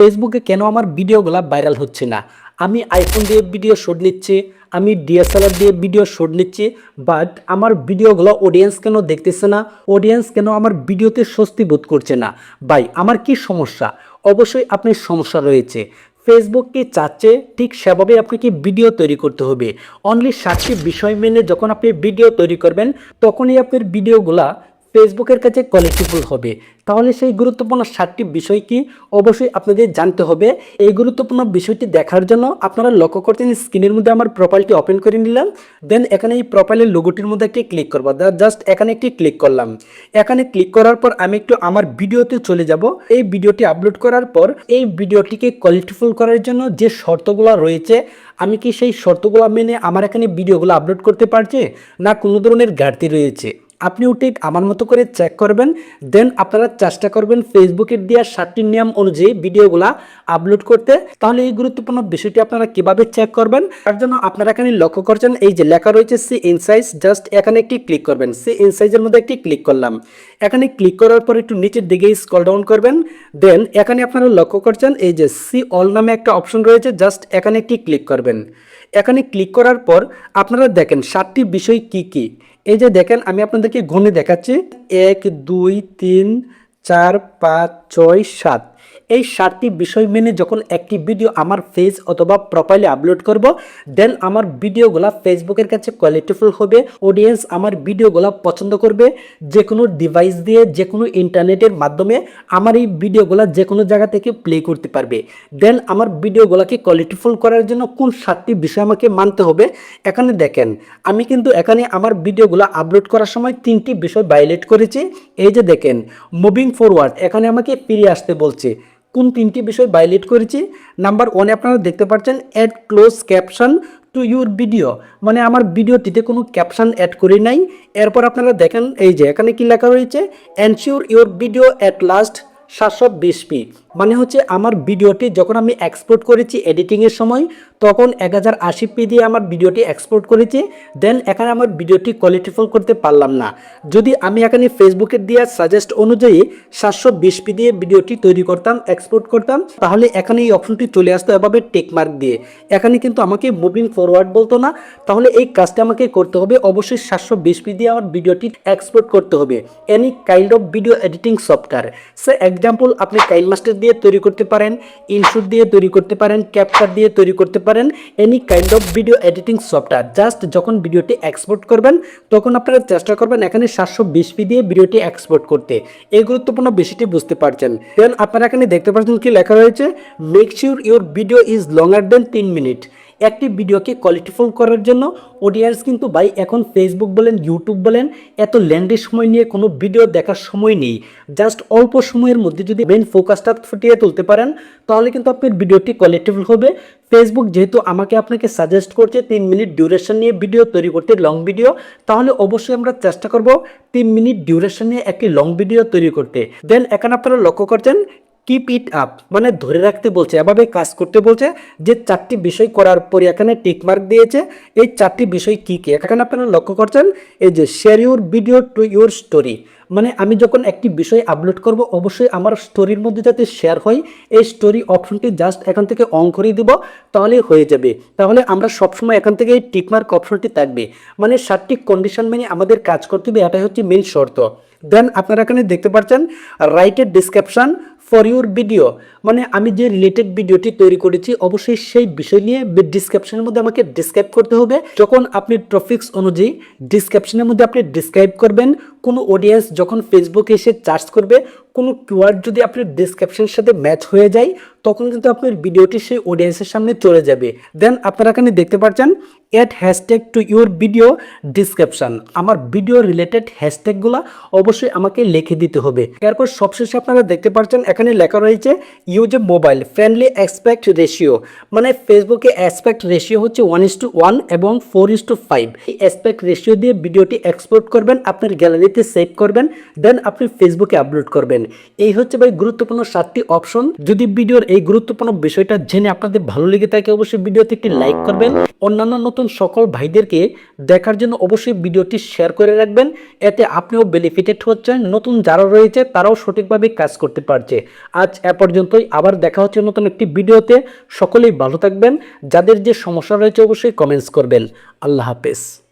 ফেসবুকে কেন আমার ভিডিওগুলো ভাইরাল হচ্ছে না? আমি আইফোন দিয়ে ভিডিও শুট নিচ্ছি, আমি ডিএসএলআর দিয়ে ভিডিও শুট নিচ্ছি, বাট আমার ভিডিওগুলো অডিয়েন্স কেন দেখতেছে না? অডিয়েন্স কেন আমার ভিডিওতে স্বস্তি বোধ করছে না? ভাই, আমার কি সমস্যা? অবশ্যই আপনার সমস্যা রয়েছে। ফেসবুক কি চাচ্ছে ঠিক সেভাবে আপনাকে ভিডিও তৈরি করতে হবে। অনলি 7টি বিষয় মেনে যখন আপনি ভিডিও তৈরি করবেন, তখনই আপনার ভিডিওগুলা ফেসবুকের কাছে কোয়ালিটিফুল হবে। তাহলে সেই গুরুত্বপূর্ণ 7টি বিষয় কি অবশ্যই আপনাদের জানতে হবে। এই গুরুত্বপূর্ণ বিষয়টি দেখার জন্য আপনারা লক্ষ্য করছেন স্ক্রিনের মধ্যে আমার প্রোফাইলটি ওপেন করে নিলাম। দেন এখানে এই প্রোফাইলের লোগোটির মধ্যে একটি ক্লিক করব। জাস্ট এখানে একটি ক্লিক করলাম। এখানে ক্লিক করার পর আমি একটু আমার ভিডিওতে চলে যাব। এই ভিডিওটি আপলোড করার পর এই ভিডিওটিকে কোয়ালিটিফুল করার জন্য যে শর্তগুলো রয়েছে, আমি কি সেই শর্তগুলো মেনে আমার এখানে ভিডিওগুলো আপলোড করতে পারছি, না কোনো ধরনের ঘাটতি রয়েছে? আপনিও ঠিক আমার মতো করে চেক করবেন। দেন আপনারা চেষ্টা করবেন ফেসবুকের দেওয়া 7টি নিয়ম অনুযায়ী ভিডিওগুলা আপলোড করতে। তাহলে এই গুরুত্বপূর্ণ বিষয়টি আপনারা কিভাবে চেক করবেন, তার জন্য আপনারা এখানে লক্ষ্য করছেন এই যে লেখা রয়েছে সি ইনসাইজ। জাস্ট এখানে একটি ক্লিক করবেন। সি ইনসাইজের মধ্যে একটি ক্লিক করলাম। এখানে ক্লিক করার পর একটু নিচের দিকে স্ক্রল ডাউন করবেন। দেন এখানে আপনারা লক্ষ্য করছেন এই যে সি অল নামে একটা অপশন রয়েছে। জাস্ট এখানে একটি ক্লিক করবেন। এখানে ক্লিক করার পর আপনারা দেখেন 7টি বিষয় কি কি। এই যে দেখেন, আমি আপনাদেরকে গুণে দেখাচ্ছি 1 2 3 4 5 6 7। এই 7টি বিষয় মেনে যখন একটি ভিডিও আমার পেজ অথবা প্রোফাইলে আপলোড করব, দেন আমার ভিডিওগুলা ফেসবুকের কাছে কোয়ালিটিফুল হবে। অডিয়েন্স আমার ভিডিওগুলা পছন্দ করবে। যে কোনো ডিভাইস দিয়ে, যে কোনো ইন্টারনেটের মাধ্যমে আমার এই ভিডিওগুলা যে কোনো জায়গা থেকে প্লে করতে পারবে। দেন আমার ভিডিওগুলোকে কোয়ালিটিফুল করার জন্য কোন 7টি বিষয় আমাকে মানতে হবে, এখানে দেখেন আমি কিন্তু এখানে আমার ভিডিওগুলো আপলোড করার সময় 3টি বিষয় ভায়োলেট করেছি। এই যে দেখেন মুভিং ফরওয়ার্ড, এখানে আমাকে ফিরে আসতে বলছে। কোন 3টি বিষয় ভায়োলেট করেছি? নাম্বার 1 আপনারা দেখতে পাচ্ছেন add close caption to your video, মানে আমার ভিডিওটিতে কোনো ক্যাপশন অ্যাড করি নাই। এরপর আপনারা দেখেন এই যে এখানে কি লেখা রয়েছে, ensure your video at last 720p, মানে হচ্ছে আমার ভিডিওটি যখন আমি এক্সপোর্ট করেছি এডিটিংয়ের সময়, তখন 1080p দিয়ে আমার ভিডিওটি এক্সপোর্ট করেছি। দেন এখানে আমার ভিডিওটি কোয়ালিটিফুল করতে পারলাম না। যদি আমি এখানে ফেসবুকের দেওয়া সাজেস্ট অনুযায়ী 720p দিয়ে ভিডিওটি তৈরি করতাম, এক্সপোর্ট করতাম, তাহলে এখানে এই অপশনটি চলে আসতো এভাবে টেকমার্ক দিয়ে। এখানে কিন্তু আমাকে মুভিং ফরওয়ার্ড বলতো না। তাহলে এই কাজটা আমাকে করতে হবে, অবশ্যই 720p দিয়ে আমার ভিডিওটি এক্সপোর্ট করতে হবে। Any kind of video editing software, say example আপনি কাইনমাস্টার দিয়ে তৈরি করতে পারেন, ইনশুট দিয়ে তৈরি করতে পারেন, ক্যাপকাট দিয়ে তৈরি করতে পারেন, any kind of video editing software. Just যখন ভিডিওটি এক্সপোর্ট করবেন, তখন আপনারা চেষ্টা করবেন এখানে 720p দিয়ে ভিডিওটি এক্সপোর্ট করতে। এই গুরুত্বপূর্ণ বিষয়টি বুঝতে পারছেন। দেন আপনারা এখানে দেখতে পাচ্ছেন কি লেখা রয়েছে, make sure your video is longer than 3 minute. একটি ভিডিওকে কোয়ালিটিফুল করার জন্য অডিয়েন্স কিন্তু ভাই এখন ফেসবুক বলেন, ইউটিউব বলেন, এত লেন্ডি সময় নিয়ে কোনো ভিডিও দেখার সময় নেই। জাস্ট অল্প সময়ের মধ্যে যদি মেন ফোকাসটা ফুটিয়ে তুলতে পারেন, তাহলে কিন্তু আপনার ভিডিওটি কোয়ালিটিফুল হবে। ফেসবুক যেহেতু আপনাকে সাজেস্ট করছে 3 মিনিট ডিউরেশন নিয়ে ভিডিও তৈরি করতে, লং ভিডিও, তাহলে অবশ্যই আমরা চেষ্টা করব 3 মিনিট ডিউরেশন নিয়ে একটি লং ভিডিও তৈরি করতে। দেন এখানে আপনারা লক্ষ্য করছেন কিপ ইট আপ, মানে ধরে রাখতে বলছে, এভাবে কাজ করতে বলছে। যে 4টি বিষয় করার পরে এখানে টিকমার্ক দিয়েছে। এই 4টি বিষয় কি কি এখানে আপনারা লক্ষ্য করছেন, এই যে share your video to your story, মানে আমি যখন একটি বিষয় আপলোড করব, অবশ্যই আমার স্টোরির মধ্যে যাতে শেয়ার হয়, এই স্টোরি অপশনটি জাস্ট এখান থেকে অন করে দিব, তাহলে হয়ে যাবে। তাহলে আমরা সবসময় এখান থেকে এই টিকমার্ক অপশনটি থাকবে, মানে 7টি কন্ডিশন মেনে আমাদের কাজ করতে হবে, এটাই হচ্ছে মেন শর্ত। দেন আপনারা এখানে দেখতে পাচ্ছেন write a description for your video, মানে আমি যে রিলেটেড ভিডিওটি তৈরি করেছি, অবশ্যই সেই বিষয় নিয়ে ডিসক্রিপশনের মধ্যে আমাকে ডিসক্রাইব করতে হবে। যখন আপনি টপিকস অনুযায়ী ডিসক্রিপশনের মধ্যে আপনি ডিসক্রাইব করবেন, কোনো অডিয়েন্স যখন ফেসবুকে এসে সার্চ করবে, কোনো কিওয়ার্ড যদি আপনার ডিসক্রিপশনের সাথে ম্যাচ হয়ে যায়, তখন কিন্তু আপনার ভিডিওটি সেই অডিয়েন্সের সামনে চলে যাবে। দেন আপনারা এখানে দেখতে পাচ্ছেন add hashtag to your video description, আমার ভিডিও রিলেটেড হ্যাশট্যাগুলো অবশ্যই আমাকে লিখে দিতে হবে। এরপর সবশেষে আপনারা দেখতে পাচ্ছেন এখানে লেখা রয়েছে use a mobile friendly aspect ratio, মানে ফেসবুকে অ্যাসপেক্ট রেশিও হচ্ছে 1:1 এবং 4:5। এই অ্যাসপেক্ট রেশিও দিয়ে ভিডিওটি এক্সপোর্ট করবেন, আপনার গ্যালারিতে সেভ করবেন, দেন আপনি ফেসবুকে আপলোড করবেন। এই হচ্ছে ভাই গুরুত্বপূর্ণ 7টি অপশন। যদি ভিডিওর এই গুরুত্বপূর্ণ বিষয়টা জেনে আপনাদের ভালো লেগে থাকে, অবশ্যই ভিডিওতে একটি লাইক করবেন। অন্যান্য নতুন সকল ভাইদেরকে দেখার জন্য অবশ্যই ভিডিওটি শেয়ার করে রাখবেন, এতে আপনিও বেনিফিটেড হচ্ছেন। নতুন যারা রয়েছে তারাও সঠিকভাবে কাজ করতে পারছে। আজ এ পর্যন্তই। পর্যন্তই, আবার দেখা হচ্ছে নতুন একটি ভিডিওতে। সকলেই ভালো থাকবেন, যাদের যে সমস্যা রয়েছে অবশ্যই কমেন্টস করবেন। আল্লাহ হাফেজ।